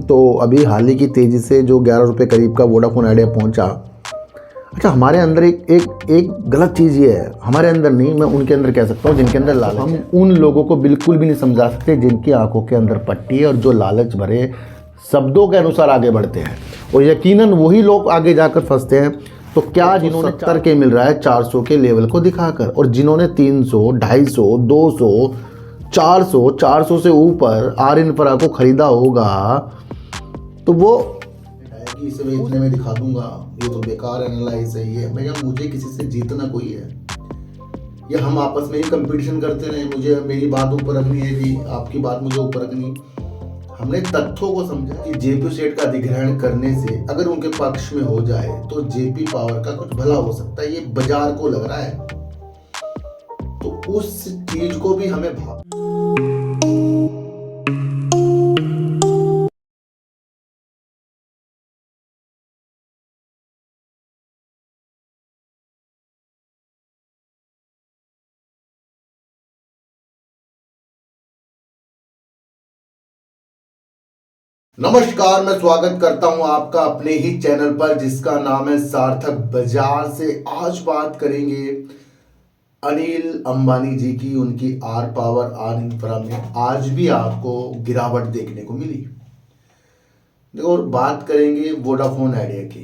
तो अभी हाल ही की तेज़ी से जो 11 रुपये करीब का वोडाफोन आइडिया पहुंचा। अच्छा, हमारे अंदर एक गलत चीज़ ये है, हमारे अंदर नहीं, मैं उनके अंदर कह सकता हूँ जिनके अंदर लालच है। हम उन लोगों को बिल्कुल भी नहीं समझा सकते जिनकी आंखों के अंदर पट्टी है और जो लालच भरे शब्दों के अनुसार आगे बढ़ते हैं, और यकीनन वही लोग आगे जाकर फंसते हैं। तो क्या जिन्होंने 70 के मिल रहा है 400 के लेवल को दिखाकर, और जिन्होंने 300, 250, 200, 400 से ऊपर आर इन्फ्रा को खरीदा होगा, तो वो कि इसे मैं इतने में दिखा दूंगा, ये तो बेकार एनालाइज है। ये मैं मुझे किसी से जीतना कोई है, या हम आपस में ही कंपटीशन करते रहे, मुझे मेरी बात ऊपर रखनी है जी, आपकी बात मुझे ऊपर रखनी। हमने तथ्यों को समझा कि जेपी सेट का अधिग्रहण करने से अगर उनके पक्ष में हो जाए तो जेपी पावर का कुछ भला हो सकता है, ये बाजार को लग रहा है। तो उस चीज को भी हमें भाव नमस्कार, मैं स्वागत करता हूं आपका अपने ही चैनल पर जिसका नाम है सार्थक बाजार से। आज बात करेंगे अनिल अंबानी जी की। उनकी आर पावर आर इंफ्रा में आज भी आपको गिरावट देखने को मिली। देखो, और बात करेंगे वोडाफोन आइडिया की।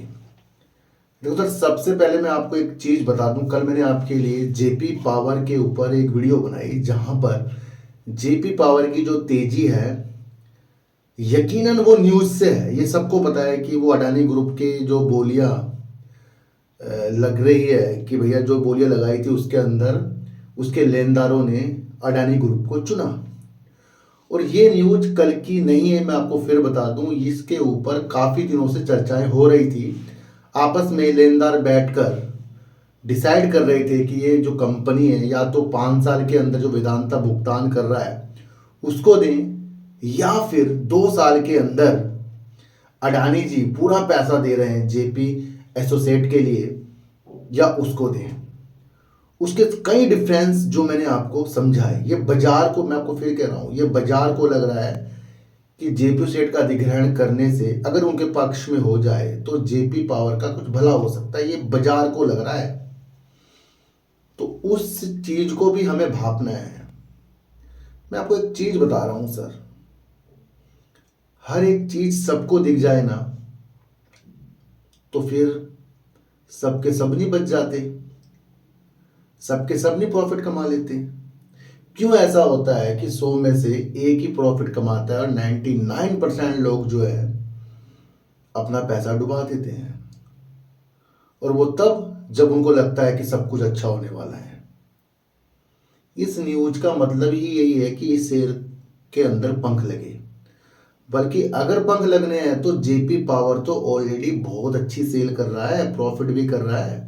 देखो सर, सबसे पहले मैं आपको एक चीज बता दूं, कल मैंने आपके लिए जेपी पावर के ऊपर एक वीडियो बनाई जहां पर जेपी पावर की जो तेजी है यकीनन वो न्यूज़ से है। ये सबको पता है कि वो अडानी ग्रुप के जो बोलियां लग रही है कि भैया जो बोलियां लगाई थी उसके अंदर उसके लेनदारों ने अडानी ग्रुप को चुना। और ये न्यूज़ कल की नहीं है, मैं आपको फिर बता दूं, इसके ऊपर काफ़ी दिनों से चर्चाएं हो रही थी। आपस में लेनदार बैठकर डिसाइड कर रहे थे कि ये जो कंपनी है या तो 5 साल के अंदर जो वेदांता भुगतान कर रहा है उसको दें, या फिर 2 साल के अंदर अडानी जी पूरा पैसा दे रहे हैं जेपी एसोसिएट के लिए, या उसको दें। उसके कई डिफरेंस जो मैंने आपको समझाए, ये बाजार को, मैं आपको फिर कह रहा हूं, ये बाजार को लग रहा है कि जेपी सेट का अधिग्रहण करने से अगर उनके पक्ष में हो जाए तो जेपी पावर का कुछ भला हो सकता है, ये बाजार को लग रहा है। तो उस चीज को भी हमें भापना है। मैं आपको एक चीज बता रहा हूं सर, हर एक चीज सबको दिख जाए ना तो फिर सबके सब नहीं बच जाते, सबके सब नहीं प्रॉफिट कमा लेते। क्यों ऐसा होता है कि 100 में से एक ही प्रॉफिट कमाता है और 99% लोग जो है अपना पैसा डुबा देते हैं, और वो तब जब उनको लगता है कि सब कुछ अच्छा होने वाला है। इस न्यूज का मतलब ही यही है कि इस शेर के अंदर पंख लगे, बल्कि अगर पंख लगने हैं तो जेपी पावर तो ऑलरेडी बहुत अच्छी सेल कर रहा है, प्रॉफिट भी कर रहा है,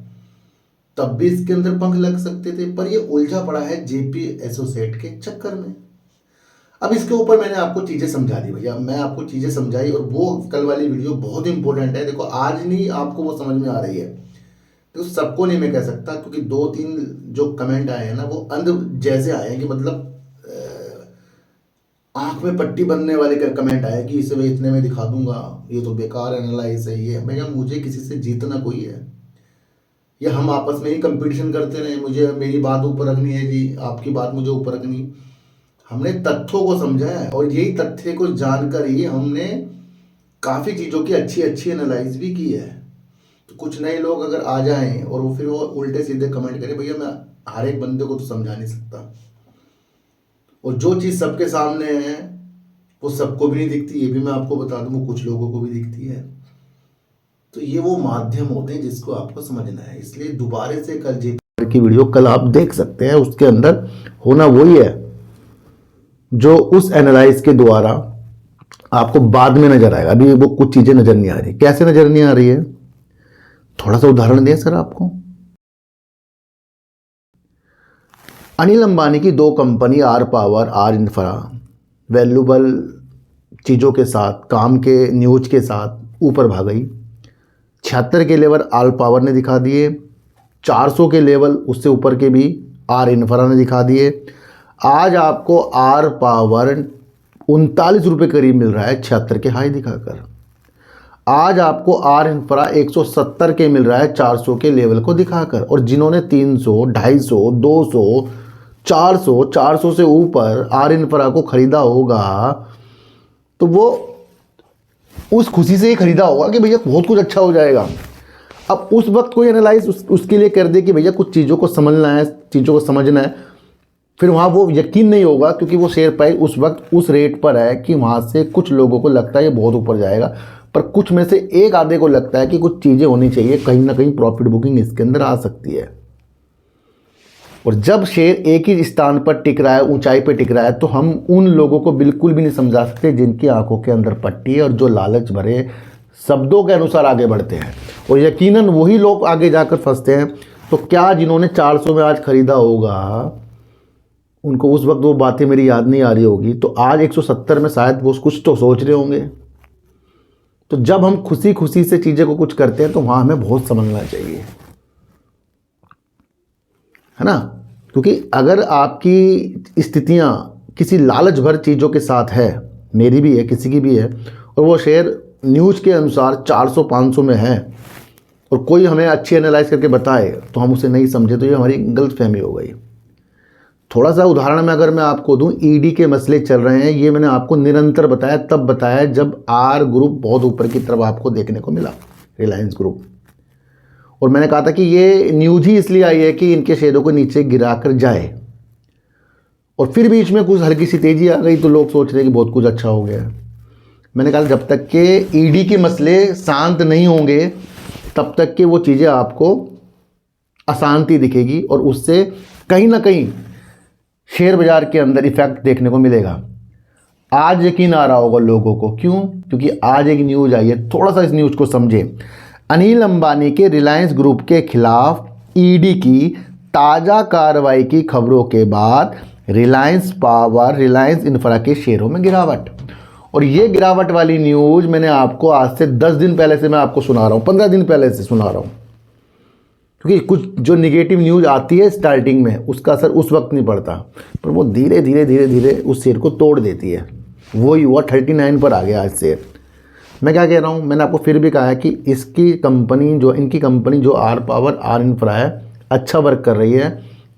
तब भी इसके अंदर पंख लग सकते थे। पर ये उलझा पड़ा है जेपी एसोसिएट के चक्कर में। अब इसके ऊपर मैंने आपको चीजें समझा दी भैया, मैं आपको चीजें समझाई, और वो कल वाली वीडियो बहुत इंपॉर्टेंट है। देखो, आज नहीं आपको वो समझ में आ रही है तो सबको नहीं मैं कह सकता, क्योंकि 2-3 जो कमेंट आए हैं ना वो अंध जैसे आए हैं कि मतलब आंख में पट्टी बनने वाले का कमेंट आया कि इसे मैं इतने में दिखा दूंगा, ये तो बेकार एनालाइज है। ये मैं मुझे किसी से जीतना कोई है, या हम आपस में ही कंपटीशन करते रहे, मुझे मेरी बात ऊपर रखनी है जी, आपकी बात मुझे ऊपर रखनी। हमने तथ्यों को समझा है, और यही तथ्य को जानकर ही हमने काफ़ी चीज़ों की अच्छी अच्छी एनालाइज भी की है। तो कुछ नए लोग अगर आ जाएं और वो फिर वो उल्टे सीधे कमेंट करें, भैया मैं हर एक बंदे को तो समझा नहीं सकता, और जो चीज़ सबके सामने है वो सबको भी नहीं दिखती, ये भी मैं आपको बता दूं, वो कुछ लोगों को भी दिखती है। तो ये वो माध्यम होते हैं जिसको आपको समझना है। इसलिए दोबारा से कल जेपी की वीडियो कल आप देख सकते हैं, उसके अंदर होना वही है जो उस एनालाइज के द्वारा आपको बाद में नजर आएगा। अभी वो कुछ चीजें नजर नहीं आ रही। कैसे नजर नहीं आ रही है, थोड़ा सा उदाहरण दें सर आपको। अनिल अंबानी की 2 company R power R infra valuable चीज़ों के साथ, काम के न्यूज के साथ ऊपर भाग गई। 76 के लेवल आर पावर ने दिखा दिए, 400 के लेवल उससे ऊपर के भी आर इंफ्रा ने दिखा दिए। आज आपको आर पावर 39 रुपये करीब मिल रहा है 76 के हाई दिखाकर। आज आपको आर इंफ्रा 170 के मिल रहा है 400 के लेवल को दिखाकर। और जिन्होंने 300, 250, 200, 400 से ऊपर आर इंफ्रा को खरीदा होगा तो वो उस खुशी से ही खरीदा होगा कि भैया बहुत कुछ अच्छा हो जाएगा। अब उस वक्त कोई एनालाइज उसके लिए कर दे कि भैया कुछ चीज़ों को समझना है, चीज़ों को समझना है, फिर वहाँ वो यकीन नहीं होगा, क्योंकि वो शेयर प्राइस उस वक्त उस रेट पर है कि वहाँ से कुछ लोगों को लगता है ये बहुत ऊपर जाएगा, पर कुछ में से एक आधे को लगता है कि कुछ चीज़ें होनी चाहिए, कहीं ना कहीं प्रॉफिट बुकिंग इसके अंदर आ सकती है। और जब शेयर एक ही स्थान पर टिक रहा है, ऊंचाई पर टिक रहा है, तो हम उन लोगों को बिल्कुल भी नहीं समझा सकते जिनकी आंखों के अंदर पट्टी है और जो लालच भरे शब्दों के अनुसार आगे बढ़ते हैं। और यकीनन वही लोग आगे जाकर फंसते हैं। तो क्या जिन्होंने 400 में आज खरीदा होगा उनको उस वक्त वो बातें मेरी याद नहीं आ रही होगी, तो आज 170 में शायद वो कुछ तो सोच रहे होंगे। तो जब हम खुशी खुशी से चीज़ें को कुछ करते हैं तो वहाँ हमें बहुत समझना चाहिए, है ना। क्योंकि अगर आपकी स्थितियाँ किसी लालच भर चीज़ों के साथ है, मेरी भी है, किसी की भी है, और वो शेयर न्यूज़ के अनुसार 400-500 में है और कोई हमें अच्छी एनालाइज करके बताए तो हम उसे नहीं समझे, तो ये हमारी गलत फहमी हो गई। थोड़ा सा उदाहरण में अगर मैं आपको दूं, ईडी के मसले चल रहे हैं, ये मैंने आपको निरंतर बताया, तब बताया जब आर ग्रुप बहुत ऊपर की तरफ आपको देखने को मिला, रिलायंस ग्रुप। और मैंने कहा था कि ये न्यूज ही इसलिए आई है कि इनके शेयरों को नीचे गिरा कर जाए, और फिर बीच में कुछ हल्की सी तेज़ी आ गई तो लोग सोच रहे हैं कि बहुत कुछ अच्छा हो गया। मैंने कहा जब तक के ईडी के मसले शांत नहीं होंगे तब तक के वो चीज़ें आपको अशांति दिखेगी और उससे कहीं ना कहीं शेयर बाज़ार के अंदर इफेक्ट देखने को मिलेगा। आज यकीन आ रहा होगा लोगों को, क्यों? क्योंकि आज एक न्यूज़ आई है, थोड़ा सा इस न्यूज़ को समझें। अनिल अंबानी के रिलायंस ग्रुप के खिलाफ ईडी की ताज़ा कार्रवाई की खबरों के बाद रिलायंस पावर, रिलायंस इंफ्रा के शेयरों में गिरावट। और ये गिरावट वाली न्यूज़ मैंने आपको आज से 10 दिन पहले से मैं आपको सुना रहा हूँ, 15 दिन पहले से सुना रहा हूँ, क्योंकि कुछ जो निगेटिव न्यूज़ आती है स्टार्टिंग में उसका असर उस वक्त नहीं पड़ता, पर वो धीरे धीरे उस शेयर को तोड़ देती है। वही हुआ, 39 पर आ गया आज शेयर। मैं क्या कह रहा हूँ, मैंने आपको फिर भी कहा है कि इनकी कंपनी जो आर पावर, आर इंफ्रा है, अच्छा वर्क कर रही है,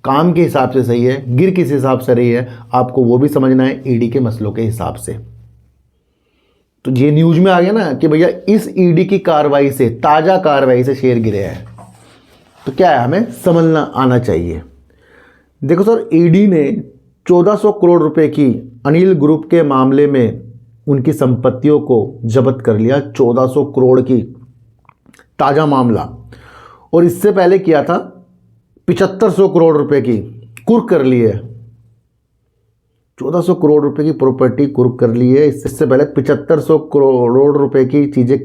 काम के हिसाब से सही है, गिर किस हिसाब से रही है आपको वो भी समझना है, ईडी के मसलों के हिसाब से। तो ये न्यूज़ में आ गया ना कि भैया इस ईडी की कार्रवाई से, ताज़ा कार्रवाई से शेयर गिरे हैं, तो क्या है, हमें समझना आना चाहिए। देखो सर, ईडी ने 1400 करोड़ रुपए की अनिल ग्रुप के मामले में उनकी संपत्तियों को जब्त कर लिया, 1400 करोड़ की ताज़ा मामला। और इससे पहले किया था 7500 करोड़ रुपए की, कुर्क कर ली है। 1400 करोड़ रुपए की प्रॉपर्टी कुर्क कर ली है। इससे पहले 7500 करोड़ रुपए की चीज़ें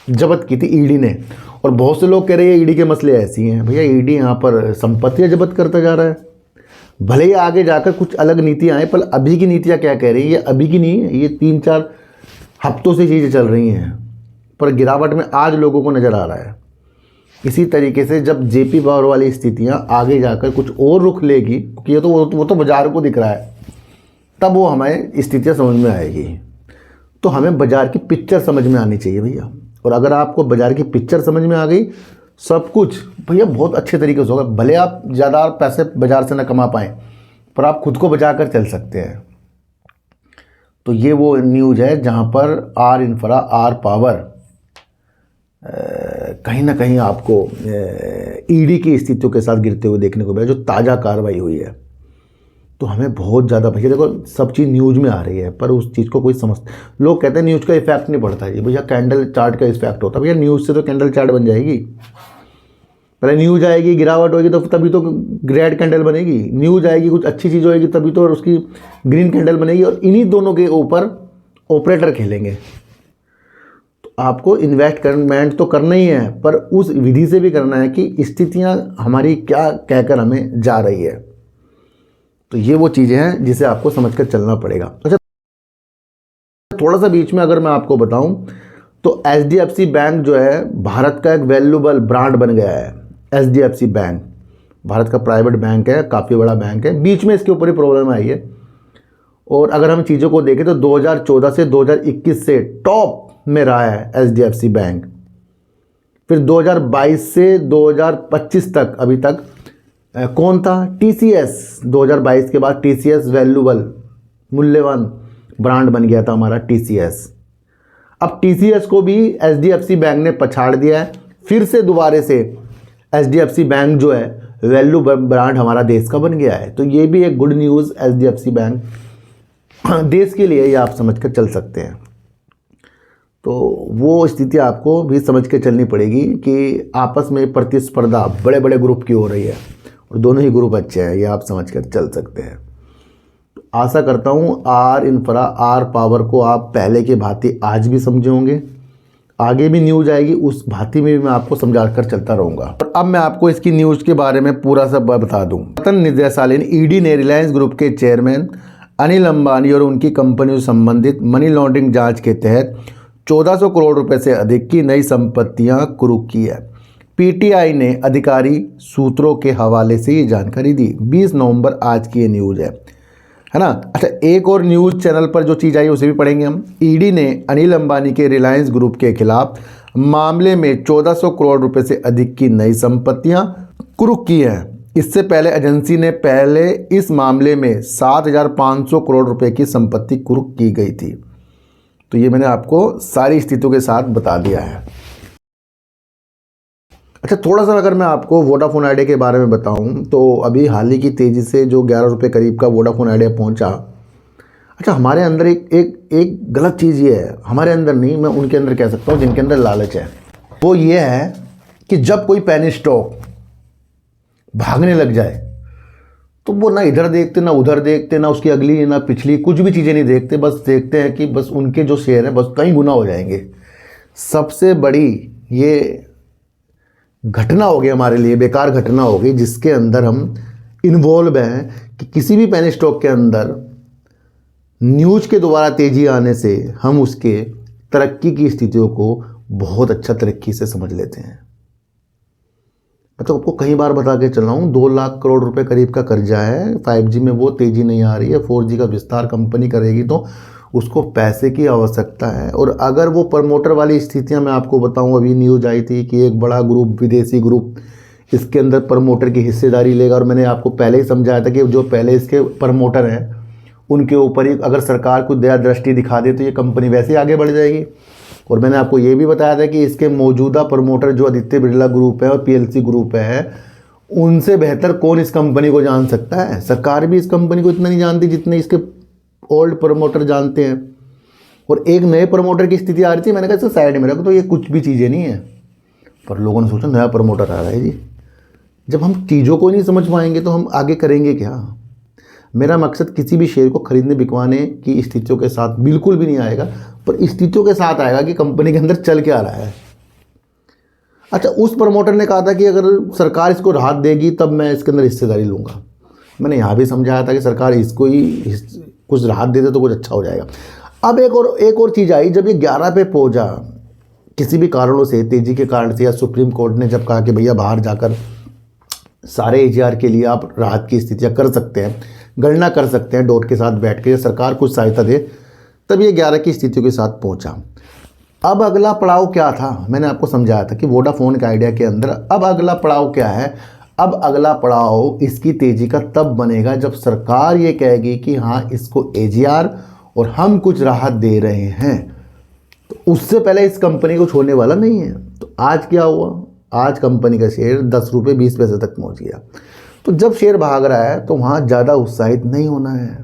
जब्त की थी ईडी ने। और बहुत से लोग कह रहे हैं ईडी के मसले ऐसी हैं। भैया ईडी यहाँ पर संपत्तियाँ जब्त करता जा रहा है, भले ही आगे जाकर कुछ अलग नीतियाँ आए, पर अभी की नीतियाँ क्या कह रही है, ये अभी की नहीं है, ये 3-4 हफ्तों से चीज़ें चल रही हैं, पर गिरावट में आज लोगों को नज़र आ रहा है। इसी तरीके से जब जेपी पावर वाली स्थितियाँ आगे जाकर कुछ और रुख लेगी, क्योंकि ये तो वो तो बाजार को दिख रहा है, तब वो हमें स्थितियाँ समझ में आएगी। तो हमें बाज़ार की पिक्चर समझ में आनी चाहिए भैया। और अगर आपको बाज़ार की पिक्चर समझ में आ गई, सब कुछ भैया बहुत अच्छे तरीके से होगा। भले आप ज़्यादा पैसे बाज़ार से ना कमा पाएँ, पर आप खुद को बचा कर चल सकते हैं। तो ये वो न्यूज़ है जहाँ पर आर इंफ्रा, आर पावर कहीं ना कहीं आपको ईडी की स्थितियों के साथ गिरते हुए देखने को मिला, जो ताज़ा कार्रवाई हुई है। तो हमें बहुत ज़्यादा भैया, देखो सब चीज़ न्यूज़ में आ रही है, पर उस चीज़ को कोई समझ, लोग कहते हैं न्यूज़ का इफेक्ट नहीं पड़ता है। भैया कैंडल चार्ट का इफेक्ट होता है, भैया न्यूज़ से तो कैंडल चार्ट बन जाएगी। पहले न्यूज़ आएगी, गिरावट होगी, तो तभी तो रेड कैंडल बनेगी। न्यूज़ आएगी, कुछ अच्छी चीज़ होएगी, तभी तो उसकी ग्रीन कैंडल बनेगी। और इन्हीं दोनों के ऊपर ऑपरेटर खेलेंगे। तो आपको इन्वेस्टमेंट तो करना ही है, पर उस विधि से भी करना है कि स्थितियाँ हमारी क्या कहकर हमें जा रही है। तो ये वो चीज़ें हैं जिसे आपको समझकर चलना पड़ेगा। अच्छा, थोड़ा सा बीच में अगर मैं आपको बताऊं तो एचडीएफसी बैंक जो है भारत का एक वैल्यूबल ब्रांड बन गया है। एचडीएफसी बैंक भारत का प्राइवेट बैंक है, काफ़ी बड़ा बैंक है। बीच में इसके ऊपर ही प्रॉब्लम आई है और अगर हम चीज़ों को देखें तो 2014 से 2021 से टॉप में रहा है HDFC बैंक। फिर 2022 से 2025 तक अभी तक कौन था? TCS। 2022 के बाद TCS वैल्यूबल मूल्यवान ब्रांड बन गया था हमारा TCS। अब TCS को भी HDFC बैंक ने पछाड़ दिया है। फिर से दोबारा से HDFC बैंक जो है वैल्यू ब्रांड हमारा देश का बन गया है। तो ये भी एक गुड न्यूज़ HDFC बैंक देश के लिए, ये आप समझ कर चल सकते हैं। तो वो स्थिति आपको भी समझ के चलनी पड़ेगी कि आपस में प्रतिस्पर्धा बड़े बड़े ग्रुप की हो रही है और दोनों ही ग्रुप अच्छे हैं, ये आप समझ कर चल सकते हैं। तो आशा करता हूँ आर इंफ्रा, आर पावर को आप पहले के भांति आज भी समझे होंगे। आगे भी न्यूज़ आएगी, उस भांति में भी मैं आपको समझा कर चलता रहूँगा। और अब मैं आपको इसकी न्यूज़ के बारे में पूरा सब बता दूँ। पतन निदेशालय ईडी ने रिलायंस ग्रुप के चेयरमैन अनिल अंबानी और उनकी कंपनियों से संबंधित मनी लॉन्ड्रिंग जांच के तहत 1400 करोड़ रुपए से अधिक की नई संपत्तियां कुर्क की है। पीटीआई ने अधिकारी सूत्रों के हवाले से ये जानकारी दी। 20 नवंबर आज की ये न्यूज़ है ना। अच्छा, एक और न्यूज़ चैनल पर जो चीज़ आई उसे भी पढ़ेंगे हम। ईडी ने अनिल अंबानी के रिलायंस ग्रुप के खिलाफ मामले में 1400 करोड़ रुपए से अधिक की नई संपत्तियां कुर्क की हैं। इससे पहले एजेंसी ने पहले इस मामले में 7500 करोड़ रुपए की संपत्ति कुर्क की गई थी। तो ये मैंने आपको सारी स्थितियों के साथ बता दिया है। अच्छा, थोड़ा सा अगर मैं आपको वोडाफोन आइडिया के बारे में बताऊं तो अभी हाल ही की तेज़ी से जो 11 रुपये करीब का वोडाफोन आइडिया पहुंचा। अच्छा, हमारे अंदर एक गलत चीज़ ये है, हमारे अंदर नहीं, मैं उनके अंदर कह सकता हूं जिनके अंदर लालच है। वो ये है कि जब कोई पेनी स्टॉक भागने लग जाए तो वो ना इधर देखते ना उधर देखते, ना उसकी अगली ना पिछली कुछ भी चीज़ें नहीं देखते, बस देखते हैं कि बस उनके जो शेयर है बस कहीं गुना हो जाएंगे। सबसे बड़ी ये घटना हो गई हमारे लिए, बेकार घटना हो गई, जिसके अंदर हम इन्वॉल्व हैं कि किसी भी पेनी स्टॉक के अंदर न्यूज़ के द्वारा तेज़ी आने से हम उसके तरक्की की स्थितियों को बहुत अच्छा तरीके से समझ लेते हैं। मैं तो आपको कई बार बता के चल रहा हूँ, 2 लाख करोड़ रुपए करीब का कर्जा है। 5G में वो तेज़ी नहीं आ रही है, 4G का विस्तार कंपनी करेगी तो उसको पैसे की आवश्यकता है। और अगर वो प्रमोटर वाली स्थितियां मैं आपको बताऊं, अभी न्यूज़ आई थी कि एक बड़ा ग्रुप, विदेशी ग्रुप, इसके अंदर प्रमोटर की हिस्सेदारी लेगा। और मैंने आपको पहले ही समझाया था कि जो पहले इसके प्रमोटर हैं उनके ऊपर ही अगर सरकार को दया दृष्टि दिखा दे तो ये कंपनी वैसे ही आगे बढ़ जाएगी। और मैंने आपको ये भी बताया था कि इसके मौजूदा प्रमोटर जो आदित्य बिरला ग्रुप है और PLC ग्रुप है, उनसे बेहतर कौन इस कंपनी को जान सकता है। सरकार भी इस कंपनी को इतना नहीं जानती जितने इसके ओल्ड प्रमोटर जानते हैं। और एक नए प्रमोटर की स्थिति आ रही थी, मैंने कहा साइड में रखो, तो ये कुछ भी चीज़ें नहीं है। पर लोगों ने सोचा नया प्रमोटर आ रहा है जी। जब हम चीज़ों को नहीं समझ पाएंगे तो हम आगे करेंगे क्या। मेरा मकसद किसी भी शेयर को खरीदने बिकवाने की स्थितियों के साथ बिल्कुल भी नहीं आएगा, पर स्थितियों के साथ आएगा कि कंपनी के अंदर चल क्या रहा है। अच्छा, उस प्रमोटर ने कहा था कि अगर सरकार इसको राहत देगी तब मैं इसके अंदर हिस्सेदारी लूँगा। मैंने यहाँ भी समझाया था कि सरकार इसको ही कुछ राहत दे दे तो कुछ अच्छा हो जाएगा। अब एक और चीज़ आई, जब ये 11 पे पहुँचा, किसी भी कारणों से, तेज़ी के कारण से, या सुप्रीम कोर्ट ने जब कहा कि भैया बाहर जाकर सारे AGR के लिए आप राहत की स्थितियाँ कर सकते हैं, गणना कर सकते हैं डॉट के साथ बैठ के, सरकार कुछ सहायता दे, तब ये 11 की स्थितियों के साथ पहुँचा। अब अगला पड़ाव क्या था, मैंने आपको समझाया था कि वोडाफोन का आइडिया के अंदर अब अगला पड़ाव क्या है। अब अगला पड़ाव इसकी तेज़ी का तब बनेगा जब सरकार ये कहेगी कि हाँ इसको AGR और हम कुछ राहत दे रहे हैं। तो उससे पहले इस कंपनी को छोड़ने वाला नहीं है। तो आज क्या हुआ, आज कंपनी का शेयर 10 रुपये 20 पैसे तक पहुंच गया। तो जब शेयर भाग रहा है तो वहाँ ज़्यादा उत्साहित नहीं होना है,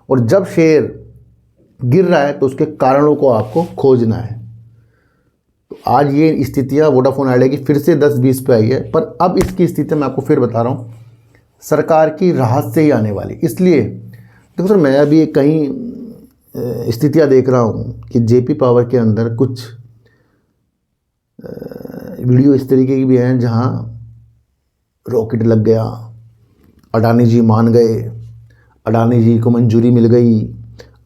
और जब शेयर गिर रहा है तो उसके कारणों को आपको खोजना है। तो आज ये स्थितियाँ वोडाफोन आइडिया की फिर से 10-20 पे आई है, पर अब इसकी स्थिति मैं आपको फिर बता रहा हूँ सरकार की राहत से ही आने वाली। इसलिए देखो सर, मैं अभी कहीं स्थितियाँ देख रहा हूँ कि JP पावर के अंदर कुछ वीडियो इस तरीके की भी हैं जहाँ रॉकेट लग गया, अडानी जी मान गए, अडानी जी को मंजूरी मिल गई,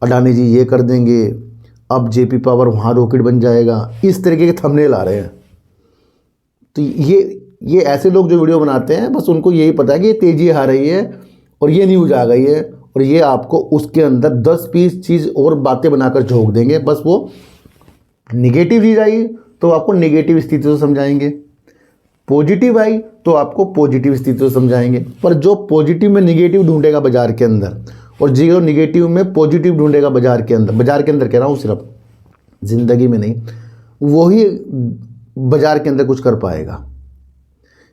अडानी जी ये कर देंगे, अब JP पावर वहाँ रॉकेट बन जाएगा, इस तरीके के थंबनेल आ रहे हैं। तो ये ऐसे लोग जो वीडियो बनाते हैं, बस उनको यही पता है कि ये तेज़ी आ रही है और ये न्यूज़ आ गई है और ये आपको उसके अंदर 10 पीस चीज़ और बातें बनाकर झोंक देंगे। बस वो निगेटिव चीज़ आई तो आपको निगेटिव स्थिति से समझाएंगे, पॉजिटिव आई तो आपको पॉजिटिव स्थिति से समझाएंगे। पर जो पॉजिटिव में निगेटिव ढूंढेगा बाजार के अंदर और जो निगेटिव में पॉजिटिव ढूंढेगा बाजार के अंदर कह रहा हूँ, सिर्फ ज़िंदगी में नहीं, वही बाजार के अंदर कुछ कर पाएगा।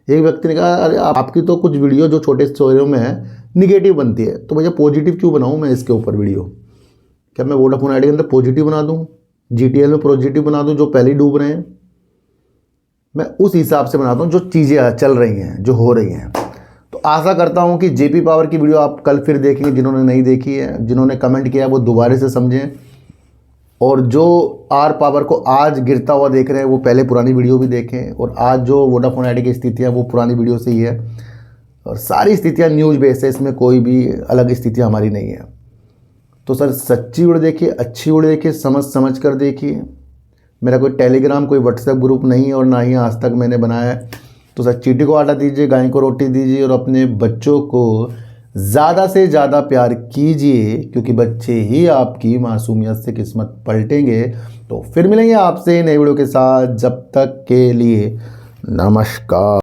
एक व्यक्ति ने कहा अरे आपकी तो कुछ वीडियो जो छोटे स्टोरियों में है निगेटिव बनती है, तो भैया पॉजिटिव क्यों बनाऊँ मैं इसके ऊपर वीडियो? क्या मैं वोडाफोन आइडिया के अंदर पॉजिटिव बना दूँ, जीटीएल में पॉजिटिव बना दूँ जो पहले ही डूब रहे हैं? मैं उस हिसाब से बनाता हूँ जो चीज़ें चल रही हैं, जो हो रही हैं। तो आशा करता हूँ कि जेपी पावर की वीडियो आप कल फिर देखेंगे। जिन्होंने नहीं देखी है, जिन्होंने कमेंट किया है, वो दोबारा से समझें। और जो आर पावर को आज गिरता हुआ देख रहे हैं वो पहले पुरानी वीडियो भी देखें। और आज जो वोडाफोन आइडिया की स्थितियाँ वो पुरानी वीडियो से ही है, और सारी स्थितियाँ न्यूज़ बेस है, इसमें कोई भी अलग स्थितियाँ हमारी नहीं है। तो सर सच्ची वीडियो देखिए, अच्छी वीडियो देखिए, समझ कर देखिए। मेरा कोई टेलीग्राम कोई व्हाट्सएप ग्रुप नहीं है और ना ही आज तक मैंने बनाया है। तो सर चींटी को आटा दीजिए, गाय को रोटी दीजिए और अपने बच्चों को ज़्यादा से ज़्यादा प्यार कीजिए, क्योंकि बच्चे ही आपकी मासूमियत से किस्मत पलटेंगे। तो फिर मिलेंगे आपसे नई वीडियो के साथ, जब तक के लिए नमस्कार।